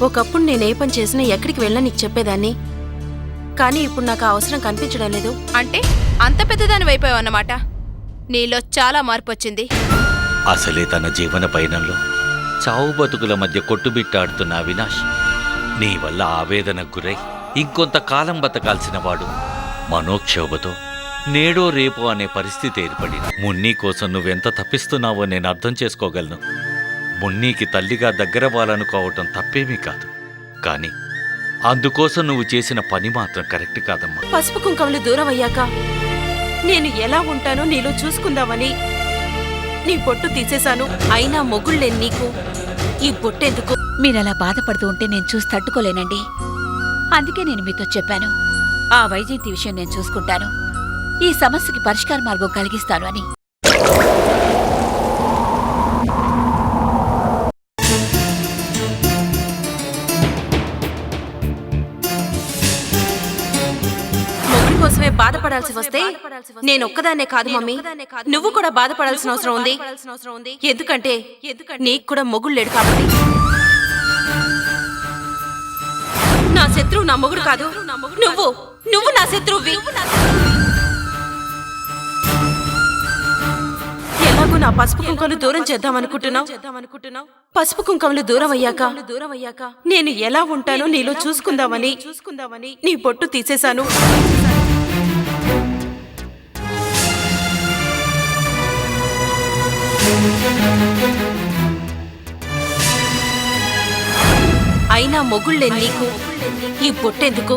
ఒకప్పుడు నేనే పని చేసినా ఎక్కడికి వెళ్ళా నీకు చెప్పేదాన్ని. కానీ ఇప్పుడు నాకు ఆ అవసరం కనిపించడం లేదు. అంటే అంత పెద్దదాని వైపోయావన్నమాట. నీలో చాలా మార్పు వచ్చింది. అసలే తన జీవన పయనంలో చావు బతుకుల మధ్య కొట్టుబిట్టాడుతున్న అవినాష్ నీ వల్ల ఆవేదనకు గురై ఇంకొంతకాలం బతకాల్సిన వాడు మనోక్షోభతో నేడో రేపో అనే పరిస్థితి ఏర్పడింది. మున్నీ కోసం నువ్వెంత తప్పిస్తున్నావో నేను అర్థం చేసుకోగలను. మున్నీకి తల్లిగా దగ్గరవ్వాలనుకోవటం తప్పేమీ కాదు. కానీ అందుకోసం నువ్వు చేసిన పని మాత్రం కరెక్ట్ కాదమ్మా. పసుపు కుంకములు దూరం అయ్యాక నేను ఎలా ఉంటానో నీలో చూసుకుందామని నీ బొట్టు తీసేశాను. అయినా మొగుళ్ళేని నీకు ఈ బొట్టెందుకు? మీరలా బాధపడుతూ ఉంటే నేను చూసి తట్టుకోలేనండి. అందుకే నేను మీతో చెప్పాను, ఆ వైజయంతి విషయం నేను చూసుకుంటాను, ఈ సమస్యకి పరిష్కార మార్గం కలిగిస్తాను అని. మొగుడి కోసమే బాధపడాల్సి వస్తే నేనొక్కదాన్నే కాదు మమ్మీ, నువ్వు కూడా బాధపడాల్సిన అవసరం ఉంది. ఎందుకంటే నీకు కూడా మొగుళ్ళేడు కాబట్టి. నా శత్రువు నా మొగుడు కాదు, నువ్వు నా శత్రువువి. ఎలాగో నా పసుపు కుంకములు దూరం చేద్దామనుకుంటున్నావు. పసుపు కుంకములు దూరం అయ్యాక నేను ఎలా ఉంటానో నీలో చూసుకుందామని నీ బొట్టు తీసేశాను. అయినా మొగుళ్ళే నీకు ఈ బొట్టెందుకు?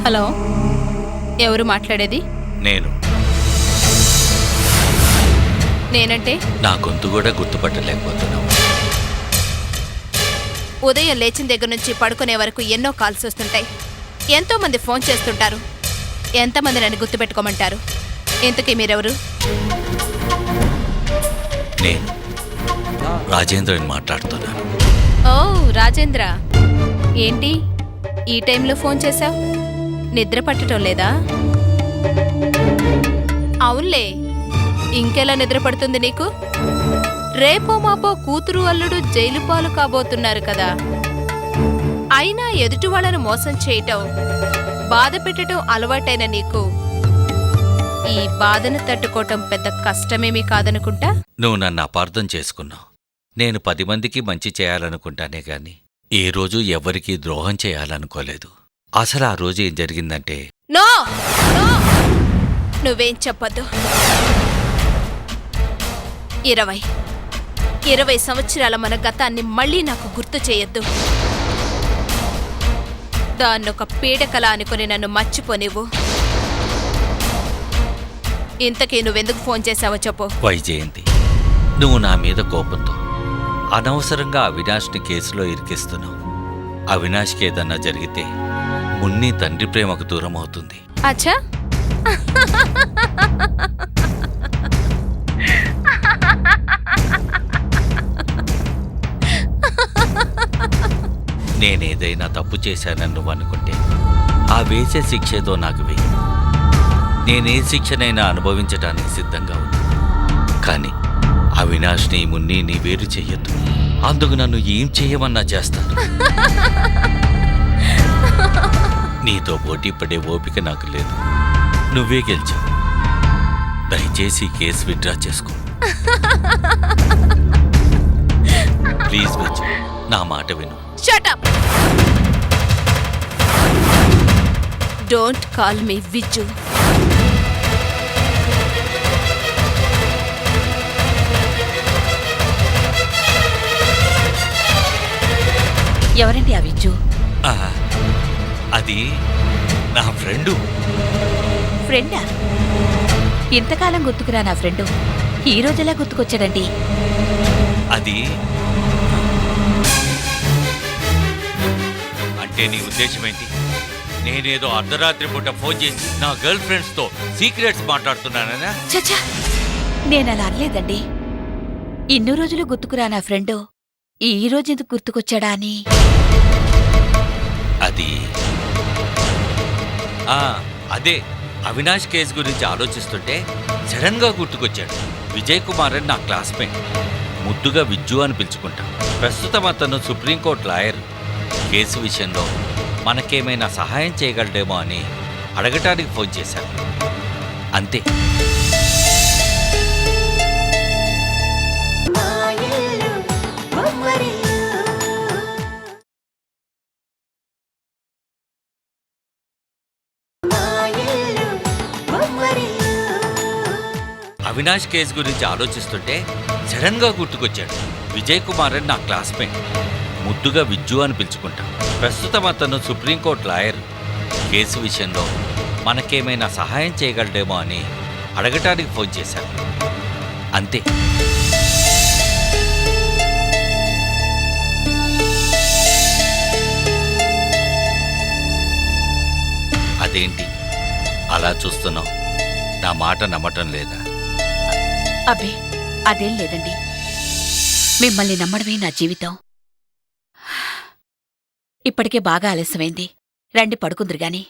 హలో, ఎవరు మాట్లాడేది? నేనంటే నా గొంతు కూడా గుర్తుపట్టలేకపోతున్నావు. ఉదయం లేచిన దగ్గర నుంచి పడుకునే వరకు ఎన్నో కాల్స్ వస్తుంటాయి. ఎంతో మంది ఫోన్ చేస్తుంటారు. ఎంతమంది నన్ను గుర్తుపెట్టుకోమంటారు? ఇంతకీ మీరెవరు? నేను రాజేంద్రని మాట్లాడుతున్నాను. ఓ రాజేంద్ర, ఏంటి ఈ టైంలో ఫోన్ చేశావు? నిద్ర పట్టడం లేదా? అవునులే, ఇంకెలా నిద్ర పడుతుంది నీకు? రేపో మాపో కూతురు అల్లుడు జైలు పాలు కాబోతున్నారు కదా. అయినా ఎదుటి వాళ్ళను మోసం చేయటం, బాధ పెట్టడం అలవాటైన నీకు ఈ బాధను తట్టుకోవటం పెద్ద కష్టమేమీ కాదనుకుంటా. నువ్వు నన్ను అపార్థం చేసుకున్నావు. నేను 10 మందికి మంచి చేయాలనుకుంటానే గాని ఏ రోజు ఎవ్వరికీ ద్రోహం చేయాలనుకోలేదు. అసలు ఆ రోజు ఏం జరిగిందంటే... నో, నువ్వేం చెప్పొద్దు. 20 సంవత్సరాల మన గతాన్ని మళ్ళీ నాకు గుర్తు చేయొద్దు. దాన్నొక పీడకల అనుకుని నన్ను మర్చిపోనివ్వు. ఇంతకీ నువ్వెందుకు ఫోన్ చేశావో చెప్పు. వైజయంతి, నువ్వు నా మీద కోపంతో అనవసరంగా అవినాష్ని కేసులో ఇరికిస్తున్నావు. అవినాష్కి ఏదన్నా జరిగితే మున్ని తండ్రి ప్రేమకు దూరం అవుతుంది. అచ్చా, నేనేదైనా తప్పు చేశానని నువ్వు అనుకుంటే ఆ వేసే శిక్షేదో నాకు వెయ్యి. నేనే శిక్షనైనా అనుభవించడానికి సిద్ధంగా ఉంది. కానీ అవినాష్ని మున్నీని వేరు చెయ్యొద్దు. అందుకు నన్ను ఏం చెయ్యమన్నా చేస్తాను. నీతో పోటీ పడే ఓపిక నాకు లేదు. నువ్వే గెలిచావు. దయచేసి కేసు విత్డ్రా చేసుకో. ప్లీజ్ విజయ్, నా మాట విను. Shut up. Don't call me Vijju. ఎవరండి ఆ విజ్జు? అది నా ఫ్రెండు. ఫ్రెండా? ఇంతకాలం గుర్తుకురా నా ఫ్రెండు. ఈ రోజెలా గుర్తుకొచ్చాడండి? అది అంటే నీ ఉద్దేశం ఏంటి? నేనేదో అర్ధరాత్రి పూట ఫోన్ చేసి నా గర్ల్ ఫ్రెండ్స్తో సీక్రెట్స్ మాట్లాడుతున్నానా? చచ్చా, నేనలా అనలేదండి. ఇన్ని రోజులు గుర్తుకురా నా ఫ్రెండు ఈ రోజెందుకు గుర్తుకొచ్చాడా అని. అది అదే అవినాష్ కేసు గురించి ఆలోచిస్తుంటే సడన్ గా గుర్తుకొచ్చాడు. విజయ్ కుమార్ అని నా క్లాస్మేట్. ముద్దుగా విజ్జు అని పిలుచుకుంటాం. ప్రస్తుతం అతను సుప్రీంకోర్టు లాయర్. కేసు విషయంలో మనకేమైనా సహాయం చేయగలడేమో అని అడగటానికి ఫోన్ చేశాను. అంతే. అవినాష్ కేసు గురించి ఆలోచిస్తుంటే సడన్ గా గుర్తుకొచ్చాడు. విజయ్ కుమార్ అని నా క్లాస్మేట్. ముద్దుగా విజ్జు అని పిలుచుకుంటాం. ప్రస్తుతం అతను సుప్రీంకోర్టు లాయర్. కేసు విషయంలో మనకేమైనా సహాయం చేయగలడేమో అని అడగటానికి ఫోన్ చేశాను. అంతే. అదేంటి అలా చూస్తున్నావు? నా మాట నమ్మటం లేదా? అబ్బే అదేం లేదండి. మిమ్మల్ని నమ్మడమే నా జీవితం. ఇప్పటికే బాగా ఆలస్యమైంది. రండి పడుకుందురు గాని.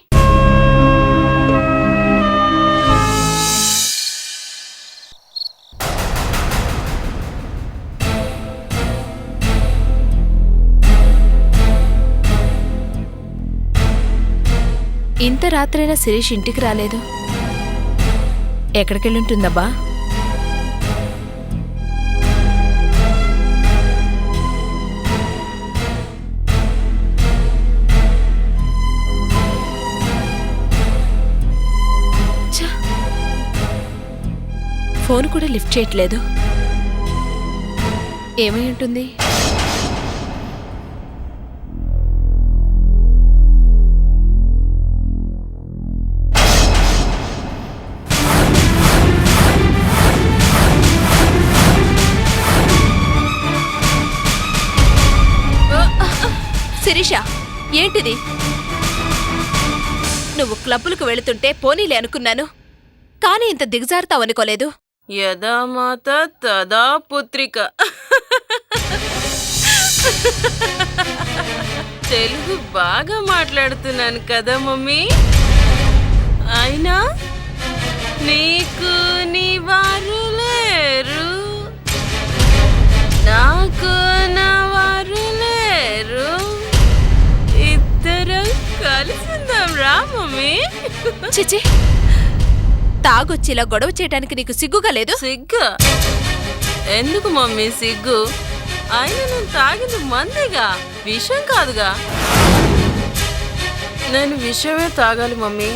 ఇంత రాత్రైనా శిరీష్ ఇంటికి రాలేదు. ఎక్కడికెళ్ళుంటుందబ్బా? ఫోన్ కూడా లిఫ్ట్ చేయట్లేదు. ఏమై ఉంటుంది? శిరీష, ఏంటిది? నువ్వు క్లబ్బులకు వెళుతుంటే పోనీలే అనుకున్నాను, కానీ ఇంత దిగజారుతావనుకోలేదు. యదా మాత తదా పుత్రిక. తెలుగు బాగా మాట్లాడుతున్నాను కదా మమ్మీ. అయినా నీకు నీ వారు లేరు, నాకు నా వారు లేరు. ఇద్దరం కలిసిందాం రా మమ్మీ. చిచి, తాగొచ్చిలా గొడవ చేయడానికి నీకు సిగ్గుగా లేదు? సిగ్గు ఎందుకు మమ్మీ? సిగ్గు అయినా నేను తాగింది మందేగా, విషం కాదుగా. నేను విషయమే తాగాలి మమ్మీ,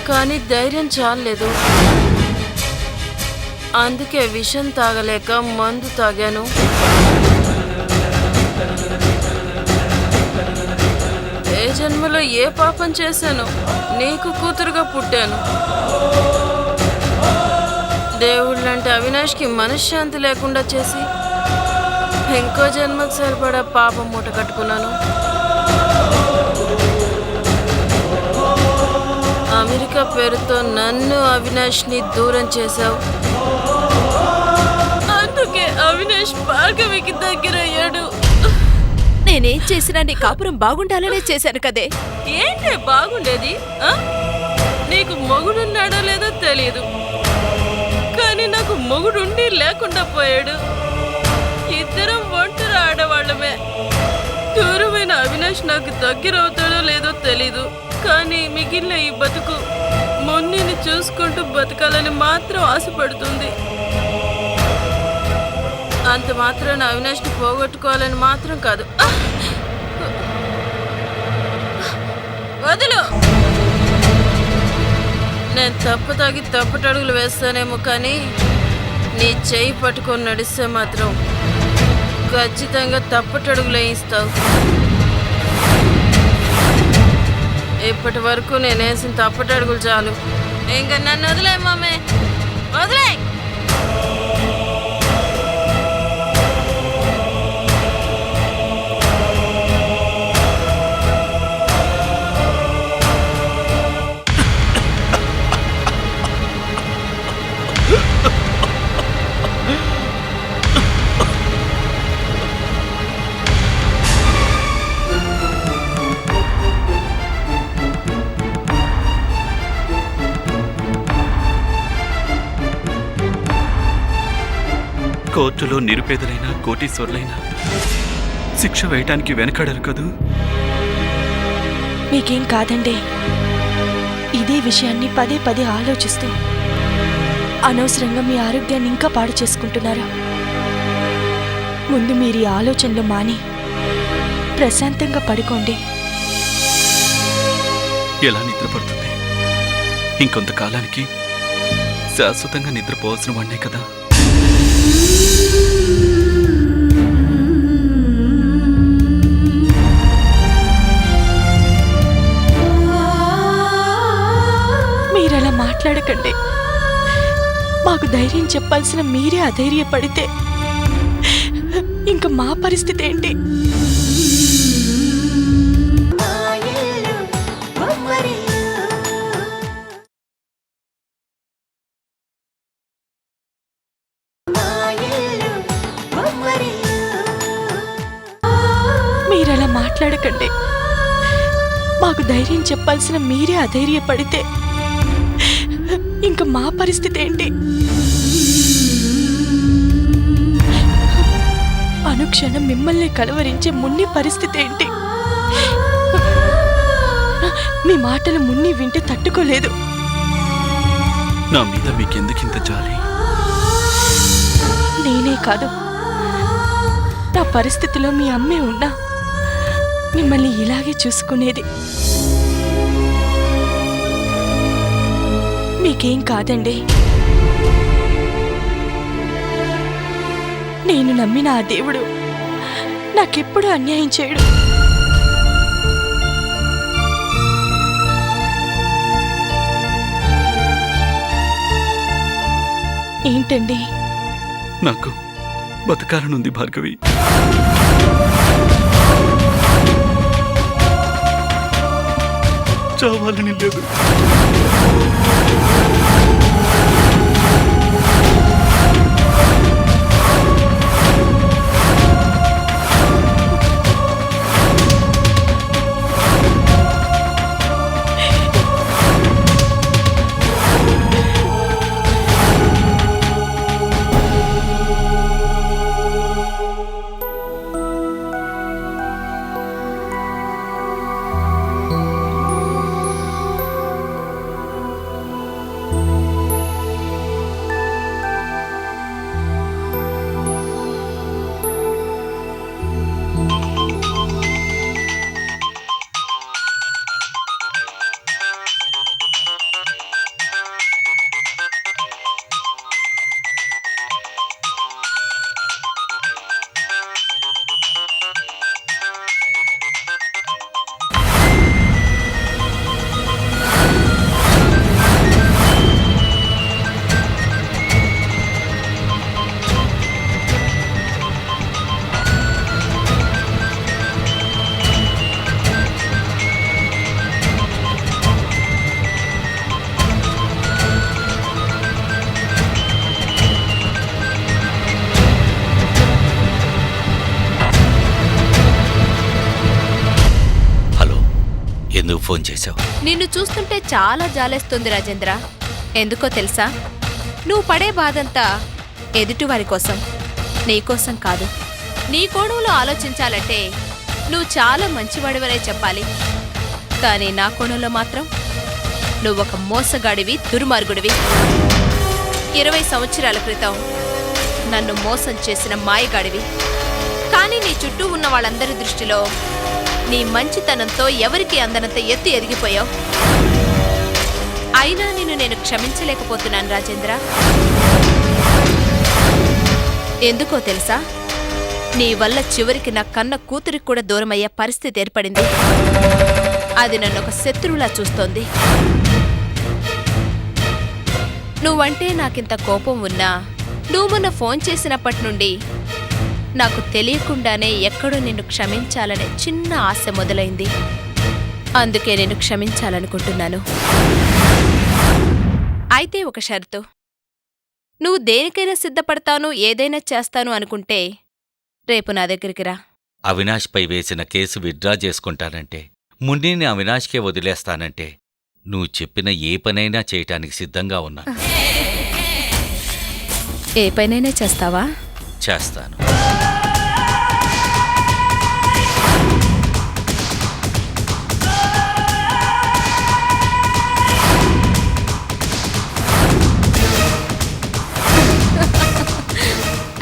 కానీ ధైర్యం చాలలేదు. అందుకే విషం తాగలేక మందు తాగాను. ఏ జన్మలో ఏ పాపం చేశాను? నీకు కూతురుగా పుట్టాను. దేవుళ్ళంటే అవినాష్కి మనశ్శాంతి లేకుండా చేసి ఇంకో జన్మకు సరిపడా పాపం మూట కట్టుకున్నాను. అమెరికా పేరుతో నన్ను అవినాష్ని దూరం చేశావు. అందుకే అవినాష్ భార్గవికి దగ్గరయ్యాడు. నేనేం చేసినా నీ కాపురం బాగుండాలనే చేశాను కదే. ఏంటే బాగుండేది? నీకు మొగుడున్నాడో లేదో తెలియదు, కానీ నాకు మొగుడుండి లేకుండా పోయాడు. ఇద్దరం ఒంటరి ఆడవాళ్ళమే. దూరమైన అవినాష్ నాకు దగ్గరవుతాడో లేదో తెలీదు, కానీ మిగిలిన ఈ బతుకు మొన్నిని చూసుకుంటూ బతకాలని మాత్రం ఆశపడుతుంది. అంత మాత్రాన అవినాష్ని పోగొట్టుకోవాలని మాత్రం కాదు. వదులు. నేను తప్పు తాగి తప్పటడుగులు వేస్తానేమో, కానీ నీ చెయ్యి పట్టుకొని నడిస్తే మాత్రం ఖచ్చితంగా తప్పటడుగులు వేయిస్తావు. ఇప్పటి వరకు నేనేసిన తప్పటడుగులు చాలు. ఇంకా నన్ను వదిలే మమ్మే, వదిలే. కోర్టులో నిరుపేదలైనా కోటీశ్వర్లైనా శిక్ష వేయటానికి వెనకాడరు కదూ. మీకేం కాదండి. ఇదే విషయాన్ని పదే పదే ఆలోచిస్తూ అనవసరంగా మీ ఆరోగ్యాన్ని ఇంకా పాడు చేసుకుంటున్నారు. ముందు మీరు ఈ ఆలోచనలు మాని ప్రశాంతంగా పడుకోండి. ఎలా నిద్రపడుతుంది? ఇంకొంతకాలానికి శాశ్వతంగా నిద్రపోవాల్సిన వాడినే కదా. మీరలా మాట్లాడకండి. మాకు ధైర్యం చెప్పాల్సిన మీరే అధైర్యపడితే ఇంకా మా పరిస్థితి ఏంటి? మీరలా మాట్లాడకండి. మాకు ధైర్యం చెప్పాల్సిన మీరే అధైర్యపడితే ఇంకా మా పరిస్థితి ఏంటి? అనుక్షణం మిమ్మల్ని కలవరించే మున్ని పరిస్థితి ఏంటి? మీ మాటలు మున్ని వింటే తట్టుకోలేదు. నా మీద మీకెందుకింత జాలి? నేనే కాదు, నా పరిస్థితిలో మీ అమ్మే ఉన్నా మిమ్మల్ని ఇలాగే చూసుకునేది. మీకేం కాదండి. నేను నమ్మిన ఆ దేవుడు నాకెప్పుడు అన్యాయం చేయడు. ఏంటండి? నాకు బతకాలనుంది భార్గవి. చావాలని లేదు. ఎందుకు ఫోన్ చేశావు? నిన్ను చూస్తుంటే చాలా జాలేస్తుంది రాజేంద్ర. ఎందుకో తెలుసా? నువ్వు పడే బాధంతా ఎదుటివారి కోసం, నీకోసం కాదు. నీ కోణంలో ఆలోచించాలంటే నువ్వు చాలా మంచివాడివనే చెప్పాలి. కానీ నా కోణంలో మాత్రం నువ్వొక మోసగాడివి, దుర్మార్గుడివి. 20 సంవత్సరాల క్రితం నన్ను మోసం చేసిన మాయగాడివి. కానీ నీ చుట్టూ ఉన్న వాళ్ళందరి దృష్టిలో నీ మంచితనంతో ఎవరికి అందనంత ఎత్తు ఎదిగిపోయావు. అయినా నిన్ను నేను క్షమించలేకపోతున్నాను రాజేంద్ర. ఎందుకో తెలుసా? నీ వల్ల చివరికి నా కన్న కూతురికి కూడా దూరమయ్యే పరిస్థితి ఏర్పడింది. అది నన్ను ఒక శత్రువులా చూస్తోంది. నువ్వంటే నాకింత కోపం ఉన్నా నువ్వు మొన్న ఫోన్ చేసినప్పటి నుండి నాకు తెలియకుండానే ఎక్కడో నిన్ను క్షమించాలనే చిన్న ఆశ మొదలైంది. అందుకే నేను క్షమించాలనుకుంటున్నాను. అయితే ఒక షరతు. నువ్వు దేనికైనా సిద్ధపడతాను, ఏదైనా చేస్తాను అనుకుంటే రేపు నా దగ్గరికి రా. అవినాష్పై వేసిన కేసు విత్డ్రా చేసుకుంటానంటే, మున్నిని అవినాష్కే వదిలేస్తానంటే నువ్వు చెప్పిన ఏ పనైనా చేయటానికి సిద్ధంగా ఉన్నా. ఏ పనైనా చేస్తావా? చేస్తాను.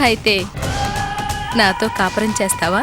అయితే నాతో కాపురం చేస్తావా?